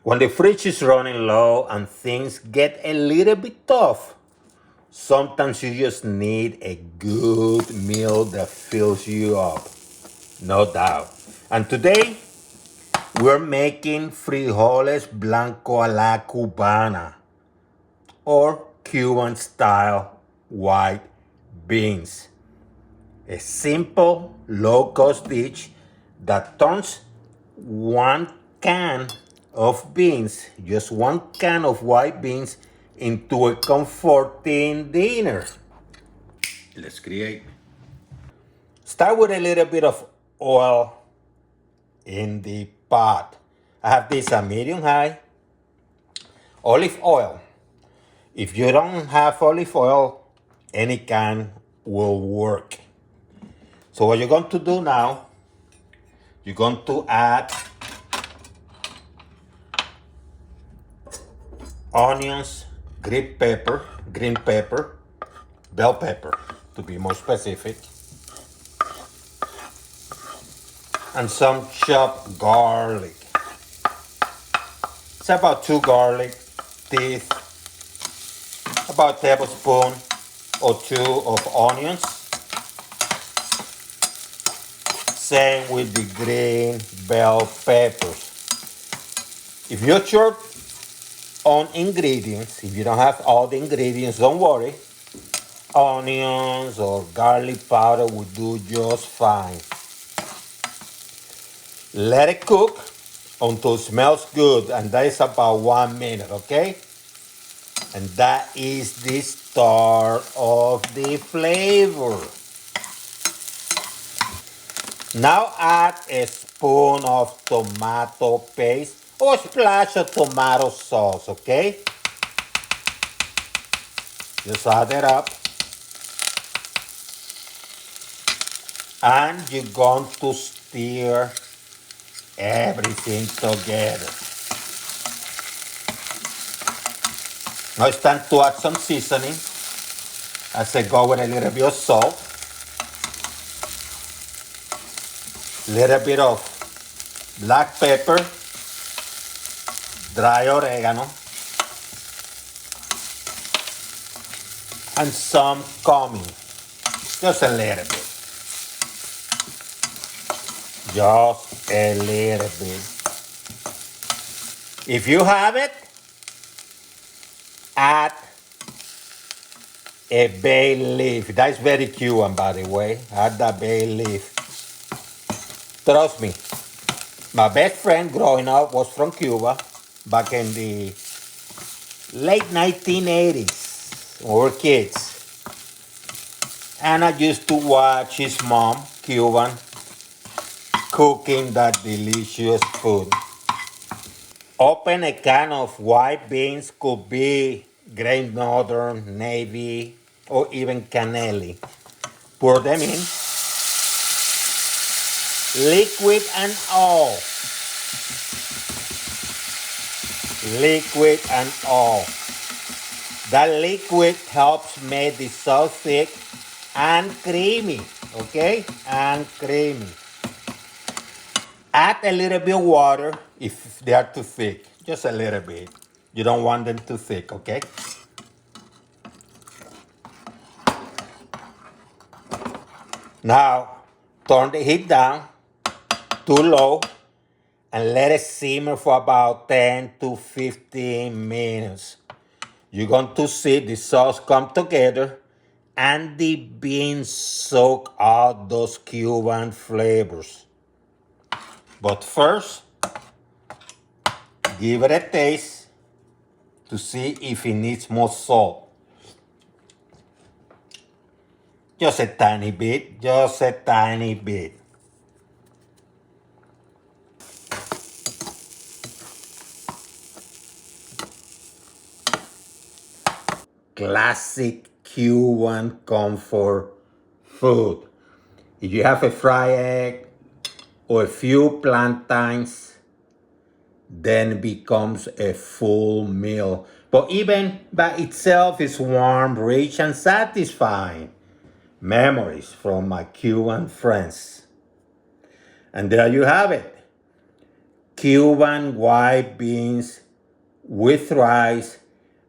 When the fridge is running low and things get a little bit tough, sometimes you just need a good meal that fills you up, no doubt. And today, we're making frijoles blanco a la cubana, or Cuban-style white beans. A simple, low-cost dish that turns one can of beans, just one can of white beans, into a comforting dinner. Let's create. Start with a little bit of oil in the pot. I have this a medium high olive oil. If you don't have olive oil, any can will work. So what you're going to do now, you're going to add onions, green pepper, bell pepper, to be more specific, and some chopped garlic. It's about 2 garlic teeth, about a tablespoon or 2 of onions. Same with the green bell peppers. If you're short on ingredients, if you don't have all the ingredients, don't worry. Onions or garlic powder will do just fine. Let it cook until it smells good, and that is about 1 minute, okay? And that is the start of the flavor. Now add a spoon of tomato paste or a splash of tomato sauce, okay? Just add it up. And you're going to stir everything together. Now it's time to add some seasoning. As I go with a little bit of salt, little bit of black pepper, dry oregano, and some cumin. Just a little bit. Just a little bit. If you have it, add a bay leaf. That's very Cuban, by the way. Add that bay leaf. Trust me, my best friend growing up was from Cuba back in the late 1980s. We were kids. And I used to watch his mom, Cuban, cooking that delicious food. Open a can of white beans, could be Great Northern, Navy, or even Canelli. Pour them in, liquid and all. Liquid and all. That liquid helps make the sauce thick and creamy, okay? And creamy. Add a little bit of water if they are too thick, just a little bit. You don't want them too thick, okay? Now, turn the heat down to low and let it simmer for about 10 to 15 minutes. You're going to see the sauce come together and the beans soak out those Cuban flavors. But first, give it a taste to see if it needs more salt. Just a tiny bit, just a tiny bit. Classic Cuban comfort food. If you have a fried egg or a few plantains, then it becomes a full meal. But even by itself is warm, rich, and satisfying. Memories from my Cuban friends. And there you have it. Cuban white beans with rice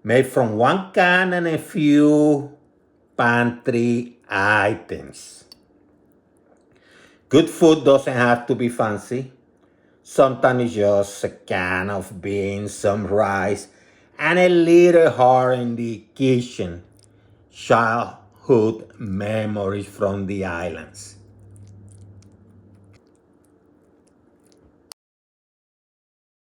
made from one can and a few pantry items. Good food doesn't have to be fancy. Sometimes it's just a can of beans, some rice, and a little heart in the kitchen. Childhood memories from the islands.